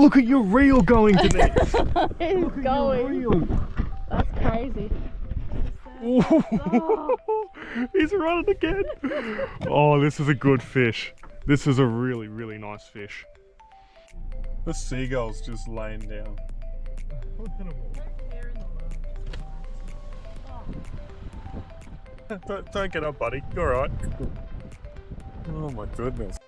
Look at your reel going, Denise. It's going. That's crazy. Oh. He's running again. Oh, this is a good fish. This is a really, really nice fish. The seagull's just laying down. Don't get up, buddy. You're alright. Oh my goodness.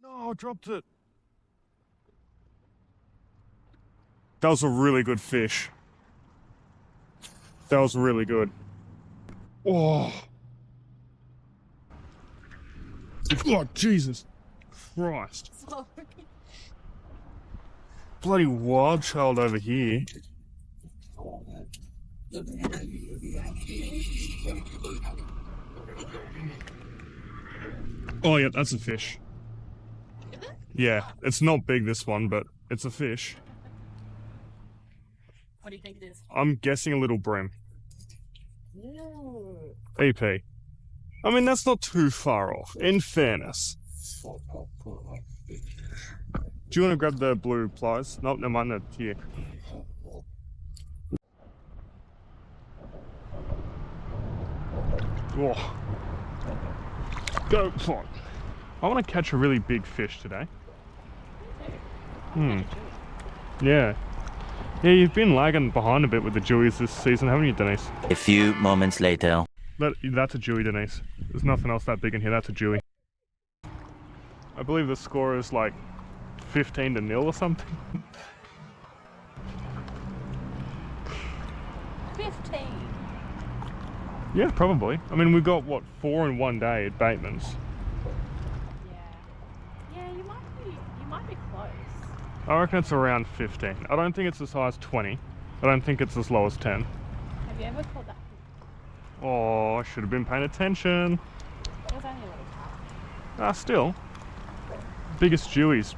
No, I dropped it. That was a really good fish. That was really good. Oh. Oh, Jesus Christ. Sorry. Bloody wild child over here. Oh yeah, that's a fish. Yeah, it's not big, this one, but it's a fish. What do you think it is? I'm guessing a little brim. Ooh. EP. I mean, that's not too far off, in fairness. Do you want to grab the blue pliers? Nope, never mind, they're here. Oh. Go for it. I want to catch a really big fish today. Yeah. Yeah, you've been lagging behind a bit with the jewies this season, haven't you, Denise? A few moments later. That's a jewy, Denise. There's nothing else that big in here, that's a jewy. I believe the score is like 15-0 or something. 15. Yeah, probably. I mean, we got, what, 4 in one day at Bateman's. Yeah, you might be close. I reckon it's around 15. I don't think it's as high as 20. I don't think it's as low as 10. Have you ever caught that? Oh, I should have been paying attention. It was only a little tap. Still. Biggest jewies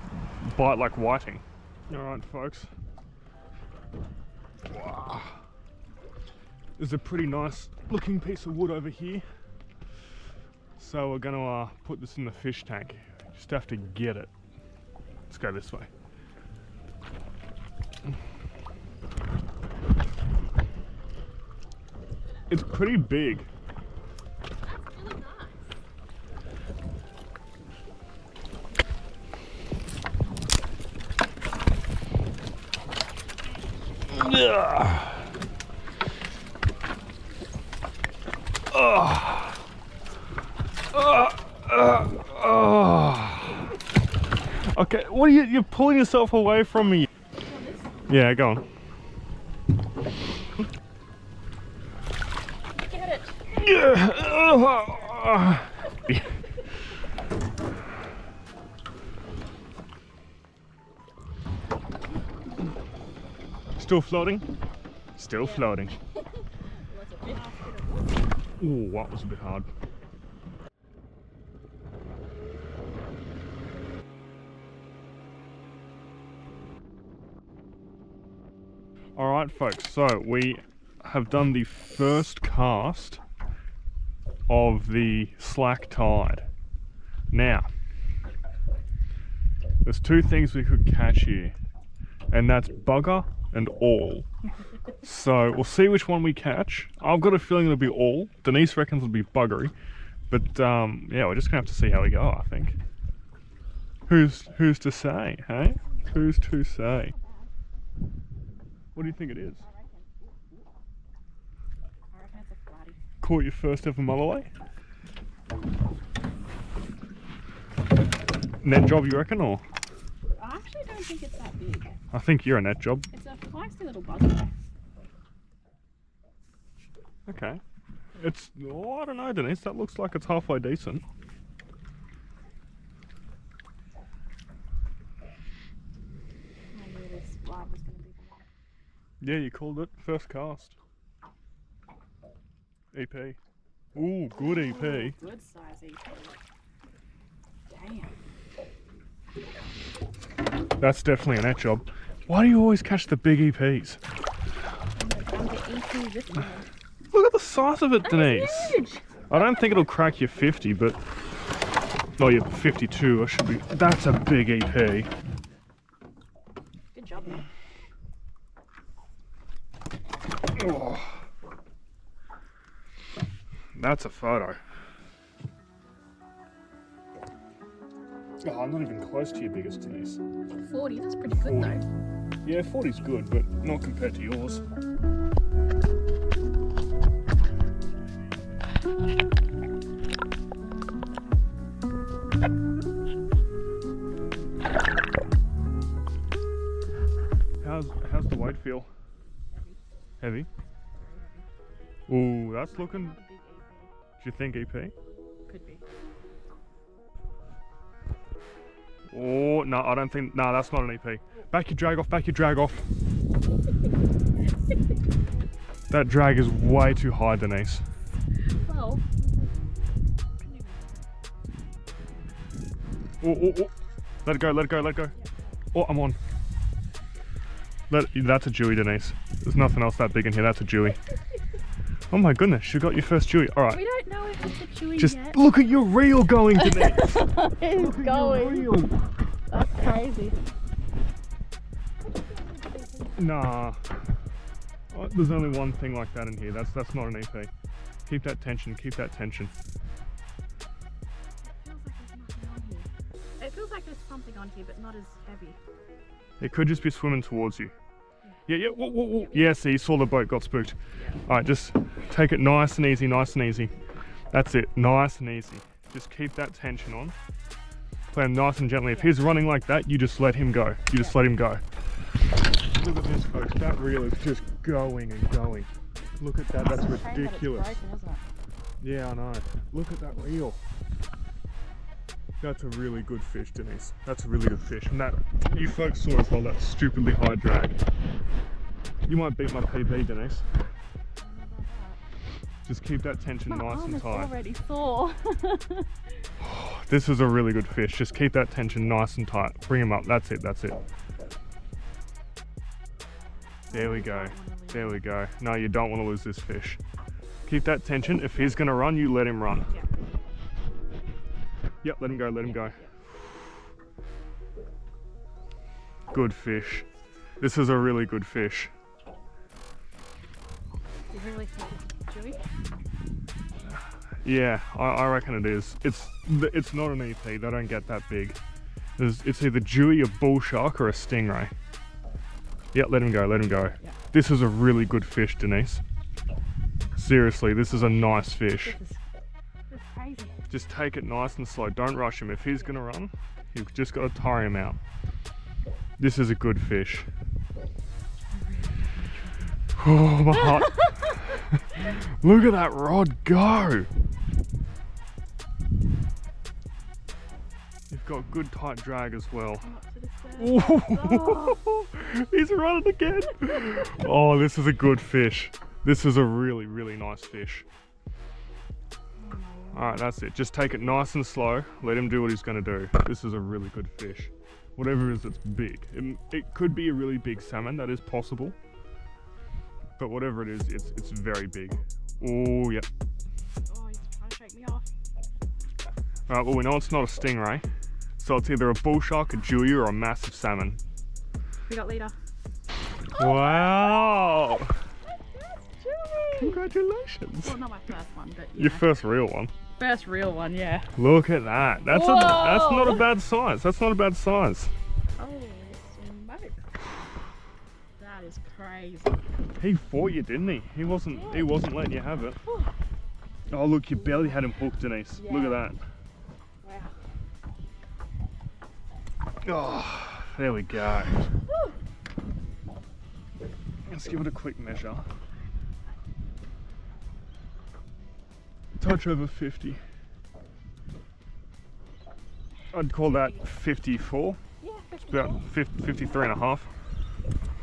bite like whiting. Alright, folks. Wow. There's a pretty nice looking piece of wood over here. So we're gonna put this in the fish tank. Just have to get it. Let's go this way. It's pretty big. That's really nice. Okay, what are you're pulling yourself away from me. Yeah, go on. Get it. Yeah. Still floating? Still floating. Ooh, that was a bit hard. Alright folks, so we have done the first cast of the slack tide. Now, there's two things we could catch here, and that's bugger and awl. So we'll see which one we catch. I've got a feeling it'll be awl. Denise reckons it'll be buggery. But yeah, we're just gonna have to see how we go, I think. Who's to say, hey? Who's to say? What do you think it is? I reckon it's a flatty. Caught your first ever mulloway? Net job, you reckon, or? I actually don't think it's that big. I think you're a net job. It's a feisty little bugger. Okay. It's, oh, I don't know, Denise, that looks like it's halfway decent. I knew this ride was going to be the one. Yeah, you called it. First cast. EP. Ooh, good EP. Good size EP. Damn. That's definitely a net job. Why do you always catch the big EPs? I'm the EP this one. Look at the size of it, Denise. Huge. I don't think it'll crack your 50, but... Oh, yeah, 52. I should be... That's a big EP. Good job, man. Oh. That's a photo. Oh, I'm not even close to your biggest, Denise. 40, that's pretty good 40. though. Yeah, 40's good, but not compared to yours. How's the weight feel? Heavy? Ooh, that's looking... Not a big EP. Do you think EP? Could be. Oh, no, I don't think... No, that's not an EP. Back your drag off, back your drag off. That drag is way too high, Denise. Well. Oh. Let it go, let it go, let it go. Oh, I'm on. That's a jewy, Denise. There's nothing else that big in here, that's a jewy. Oh my goodness, you got your first jewy. Alright. We don't know if it's a chewy Just yet. look at your reel going, Denise. It's going. Your reel. That's crazy. Nah. Oh, there's only one thing like that in here. That's not an EP. Keep that tension, keep that tension. It feels like there's something on here, but not as heavy. It could just be swimming towards you. Yeah. Whoa. Yeah, see, you saw the boat got spooked. Alright, just take it nice and easy, nice and easy. That's it, nice and easy. Just keep that tension on. Play him nice and gently. If he's running like that, you just let him go. You just let him go. Look at this, folks. That reel is just going and going. Look at that, that's ridiculous. It's broken, isn't it? Yeah, I know. Look at that reel. That's a really good fish, Denise. That's a really good fish. And that, you folks saw as well, that stupidly high drag. You might beat my PB, Denise. Just keep that tension nice and tight. Already sore. This is a really good fish. Just keep that tension nice and tight. Bring him up. That's it. That's it. There we go. There we go. No, you don't want to lose this fish. Keep that tension. If he's going to run, you let him run. Yeah. Yep, let him go. Let him go. Good fish. This is a really good fish. You really think it's chewy? Yeah, I reckon it is. It's not an EP. They don't get that big. It's either jewy, a bull shark, or a stingray. Yep, let him go. Let him go. Yeah. This is a really good fish, Denise. Seriously, this is a nice fish. This is crazy. Just take it nice and slow. Don't rush him. If he's gonna run, you've just got to tire him out. This is a good fish. Oh, my heart. Look at that rod go. You've got good tight drag as well. Oh. He's running again. Oh, this is a good fish. This is a really, really nice fish. Alright, that's it. Just take it nice and slow. Let him do what he's going to do. This is a really good fish. Whatever it is, it's big. It could be a really big salmon. That is possible. But whatever it is, it's very big. Oh, yep. Oh, he's trying to shake me off. Alright, well, we know it's not a stingray. So it's either a bull shark, a jewy, or a massive salmon. We got leader. Wow! Chewy. Congratulations! Well, not my first one, but Your first real one. first real one, yeah. Look at that. That's not a bad size. That's not a bad size. Holy smoke. That is crazy. He fought you, didn't he? He wasn't letting you have it. Oh look, you barely had him hooked, Denise. Yeah. Look at that. Wow. Oh, there we go. Let's give it a quick measure. Touch over 50. I'd call that 54. Yeah, It's about 53 and a half.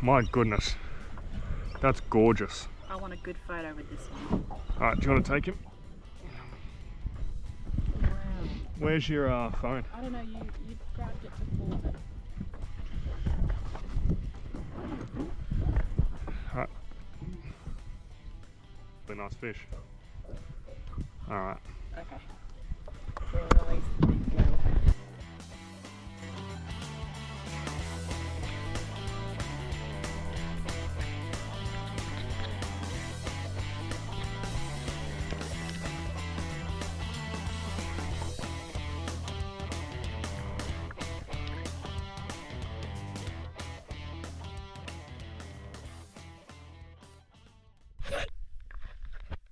My goodness. That's gorgeous. I want a good photo with this one. Alright, do you want to take him? Yeah. Where's your phone? I don't know, you grabbed it to pause it. Really nice fish. Alright. Okay. We'll release the big girl.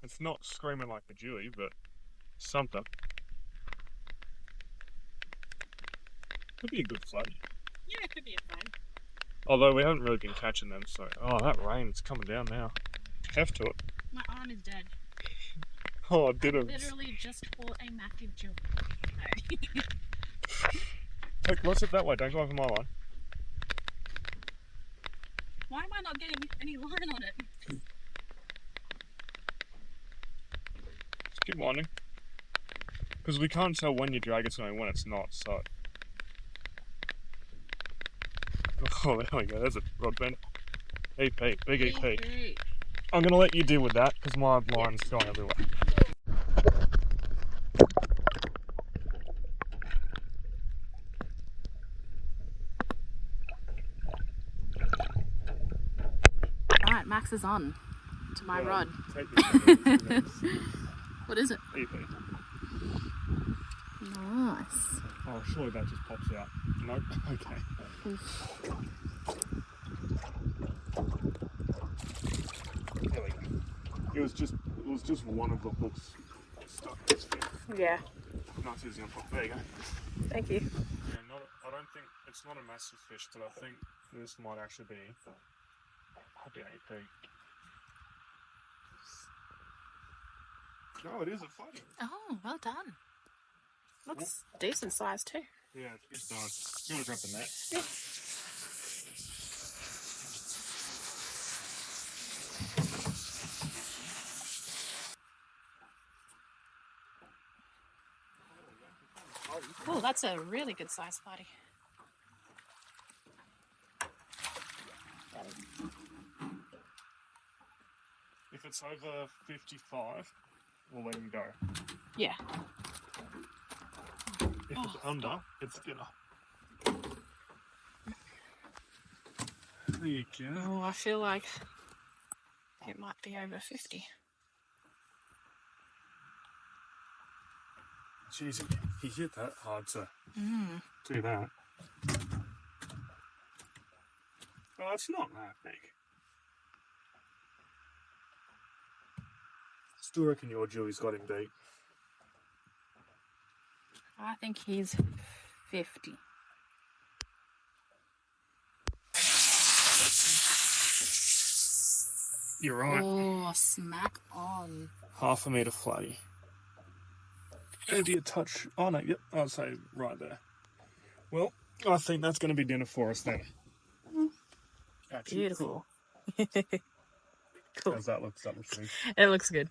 It's not screaming like the jewy, but something. Could be a good float. Yeah, it could be a fun. Although we haven't really been catching them, so... Oh, that rain's coming down now. Heft to it. My arm is dead. Oh, I did it. Literally just caught a massive jew. Look, what's it that way? Don't go over my line. Why am I not getting any line on it? Just keep winding. Because we can't tell when you drag it's going when it's not, so... Oh, there we go. There's a rod bend. EP, big EP. I'm going to let you deal with that because my line's going everywhere. Alright, Max is on to my rod. What is it? EP. Nice. Oh, surely that just pops out. Nope. Okay. There we go. It was just one of the hooks stuck in this fin. Yeah. Nice easy on top. There you go. Thank you. Yeah, I don't think it's not a massive fish, but I think this might actually be AP. No, it is a fighting. Oh, well done. Looks decent size too. Yeah, it's nice. You want to grab the net? Yeah. Oh, that's a really good size body. If it's over 55, we'll let him go. Yeah. If it's under, it's skinner. There you go. Oh, I feel like it might be over 50. Jeez, he hit that hard to do that. Oh, it's not that big. Still reckon your jewy's got him beat. I think he's 50. You're right. Oh, smack on. Half a metre flatty. Maybe a touch. Oh no, yep, I'd say right there. Well, I think that's going to be dinner for us then. Actually, Beautiful. Cool. How's that look? That looks good. It looks good.